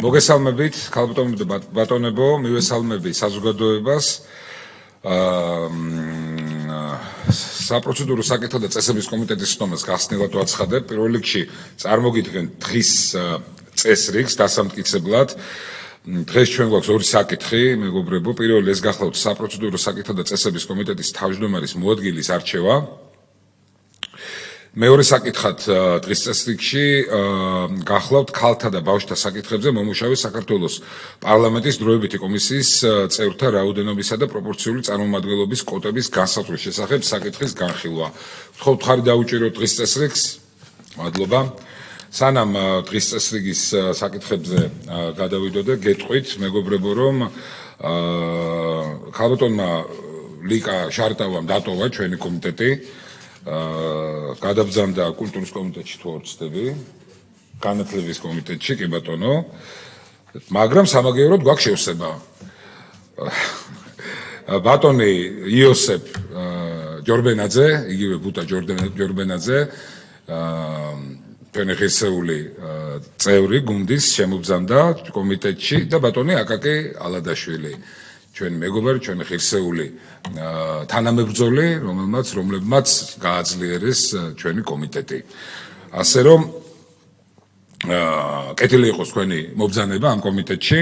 მოგესალმებით, ქალბატონებო და ბატონებო, მივესალმები საზოგადოებას. საპროცედურო საკითხთა და წესების კომიტეტის ხდომას გახსნილად ვაცხადებ. პირველ რიგში წარმოგიდგენთ დღის წესრიგს დასამტკიცებლად. დღეს ჩვენ გვაქვს ორი საკითხი, მეგობრებო. პირველი ეს გახლავთ საპროცედურო საკითხთა და წესების კომიტეტის თავმჯდომარის მოადგილის არჩევა. მეორე საკითხად დღის წესრიგში გახლავთ ქალთა და ბავშვთა საკითხებზე მომუშავე საქართველოს პარლამენტის დროებითი კომისიის წევრთა რაოდენობისა და პროპორციული წარმომადგენლობის კვოტების განსაზღვრის შესახებ საკითხის განხილვა. ვთხოვთ ხარი დაუჭიროთ დღის წესრიგს. მადლობა. სანამ დღის წესრიგის საკითხებზე გადავიდოდე, გეტყვით, მეგობრებო, რომ ქალბატონმა ლიკა შარტავამ დატოვა ჩვენი კომიტეტი. გადაბრძანდა კულტურის კომიტეტში თუ არ ვცდები, განათლების კომიტეტში, კი ბატონო, მაგრამ სამაგიეროდ გვაქვს შევსება. ბატონი იოსებ ჯორბენაძე, იგივე ბუტა ჯორბენაძე, ჩვენი ღირსეული წევრი გუნდის შემოგზავნა კომიტეტში და ბატონი აკაკი ალადაშვილი. ჩვენი მეგობარი, ჩვენი ღირსეული თანამებრძოლი, რომლებმაც გააძლიერეს ჩვენი კომიტეტი. ასე რომ კეთილი იყოს თქვენი მობრძანება ამ კომიტეტში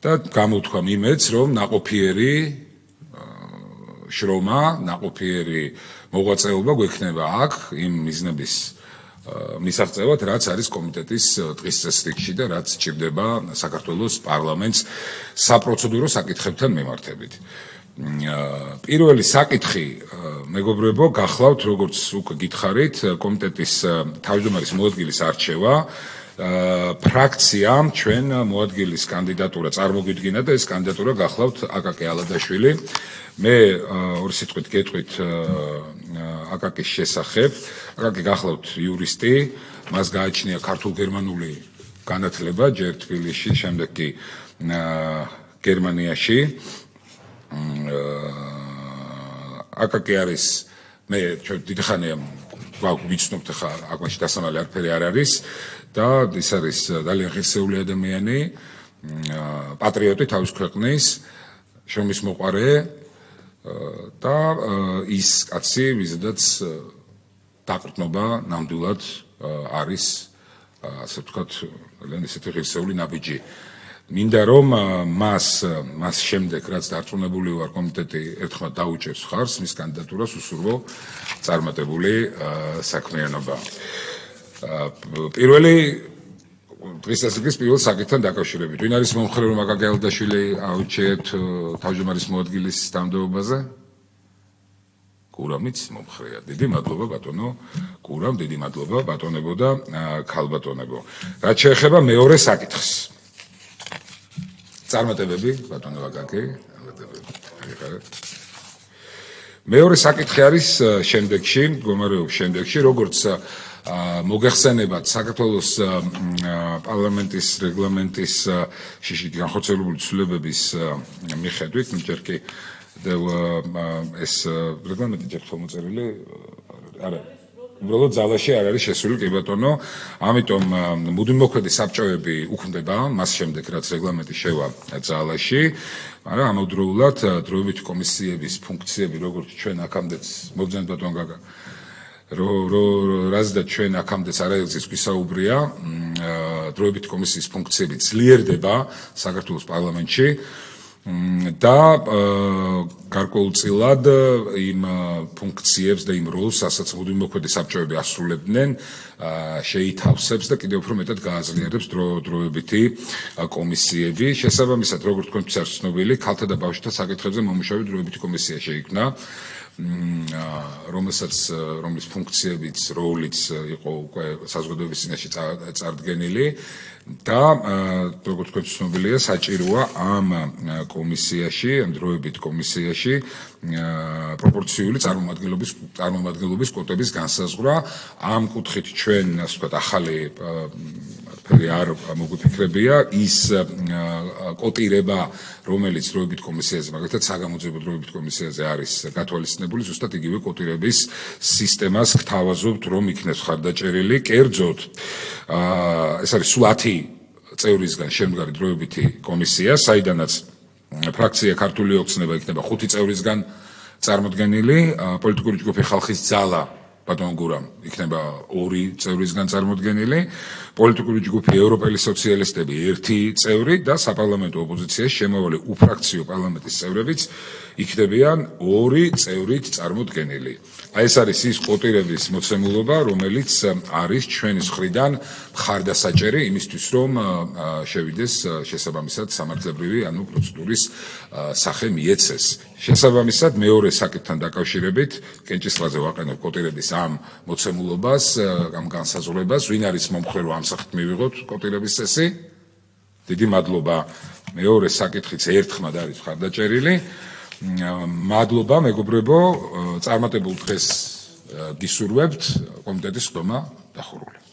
და გამოვთქვამ იმედს, რომ ნაყოფიერი შრომა, ნაყოფიერი მოღვაწეობა გვექნება აქ იმ მიზნების მისაღწევად, რაც არის კომიტეტის დღის წესრიგში და რაც სჭირდება საქართველოს პარლამენტს საპროცედურო საკითხებთან მიმართებით. პირველი საკითხი, მეგობრებო, გახლავთ, როგორც უკვე გითხარით, კომიტეტის თავმჯდომარის მოადგილის არჩევა. ფრაქციამ ჩვენ მოადგილის კანდიდატურა წარმოგვიდგინა და ეს კანდიდატურა გახლავთ აკაკი ალადაშვილი. მე ორი სიტყვით გეტყვით აკაკის შესახებ. აკაკი გახლავთ იურისტი, მას გააჩნია ქართულ-გერმანული განათლება, ჯერ თბილისში, შემდეგ კი გერმანიაში. აკაკი არის, მე ჩვენ დიდი ხანია ვიცნობთ ხა აკვაში დასამალი არაფერი არ არის და ის არის ძალიან ღირსეული ადამიანი, პატრიოტი თავის ქვეყნის, შრომის მოყვარე და ის კაცი, ვიზედაც დაყრდნობა ნამდვილად არის, ასე ვთქვათ, ძალიან ისეთი ღირსეული ნაბიჯი. მინდა რომ მას შემდეგ, რაც დარწმუნებული ვარ კომიტეტი ერთხმად დაუჭერს ხარს, მის კანდიდატურას უსურვო წარმატებული საქმიანობა. პირველი დღის წესრიგის პირველ საკითხთან დაკავშირებით. ვინ არის მომხრე, რომ აკაკი ალადაშვილი აუჩიეთ თავმჯდომარის მოადგილის თანამდებობაზე? კურამიც მომხრეა. დიდი მადლობა ბატონო, კურამ, დიდი მადლობა ბატონებო და ქალბატონებო. რაც შეეხება მეორე საკითხს. წარმატებები, ბატონო აკაკი, მეორე საკითხი არის შემდეგში, მდგომარეობს შემდეგში, როგორც მოგეხსენებათ საქართველოს პარლამენტის რეგლამენტის განხორციელებული ცვლილებების მიხედვით, ჯერ კი ეს რეგლამენტი ჯერ ხელმოწერილი არა უბრალოდ ძალაში არ არის შესული, კი ბატონო, ამიტომ მუდმივმოქმედი საბჭოები უქმდება მას შემდეგ, რაც რეგლამენტი შევა ძალაში, მაგრამ ამავდროულად დროებითი კომისიების ფუნქციები, როგორც ჩვენ აქამდეც მოგძანეთ ბატონ გაგა, რაზეც ჩვენ აქამდეც არაერთგზის გვისაუბრია, დროებითი კომისიის ფუნქციები ძლიერდება საქართველოს პარლამენტში და გარკვეულწილად იმ ფუნქციებს და იმ როლს, რასაც მუდმივმოქმედი საბჭოები ასრულებდნენ, შეითავსებს და კიდევ უფრო მეტად გააძლიერებს დროებითი კომისიები. შესაბამისად, როგორც თქვენთვის არის ცნობილი, ქალთა და ბავშვთა საკითხებზე მომუშავე დროებითი კომისია შეიქმნა, რომლის ფუნქციებიც, როლიც იყო უკვე საზოგადოების წინაშე წარდგენილი და როგორც თქვენთვის ცნობილია, საჭიროა ამ კომისიაში, ამ დროებითი კომისიაში პროპორციული წარმომადგენლობის კვოტების განსაზღვრა. ამ კუთხით ჩვენ, ასე ვთქვათ, ახალი არაფერი არ მოგვიფიქრებია, ის კოტირება, რომელიც დროებით კომისიაზე, მაგალითად საგამოძიებო დროებით კომისიაზე არის გათვალისწინებული, ზუსტად იგივე კოტირების სისტემას გთავაზობთ, რომ იქნეს ხარდაჭერილი. კერძოდ, ეს არის სულ 10 წევრისგან შემდგარი დროებითი კომისია, საიდანაც ფრაქცია ქართული ოცნება იქნება 5 წევრისგან წარმოდგენილი, პოლიტიკური ჯგუფი ხალხის ძალა ბატონ გურამ იქნება 2 წევრისგან წარმოდგენილი, პოლიტიკური ჯგუფი ევროპელი სოციალისტები 1 წევრი და საპარლამენტო ოპოზიციაში შემავალი უფრაქციო პარლამენტის წევრებიც იქნებიან 2 წევრით წარმოდგენილი. Აი ეს არის ის კვოტირების მოცემულობა, რომელიც არის ჩვენის მხრიდან მხარდასაჭერი იმისთვის, რომ შევიდეს შესაბამისად სამართლებრივი, ანუ პროცედურის სახე მიეცეს. შესაბამისად მეორე საკითხთან დაკავშირებით კენჭისყრაზე ვაყენებ კვოტირების ამ მოცემულობას, ამ განსაზღვრებას, ვინ არის მომხრე რომ ამ სახით მივიღოთ კვოტირების წესი? დიდი მადლობა. მეორე საკითხიც ერთხმად არის მხარდაჭერილი. მადლობა მეგობრებო, წარმატებულ დღეს გისურვებთ, კომიტეტის ხდომა დახურული.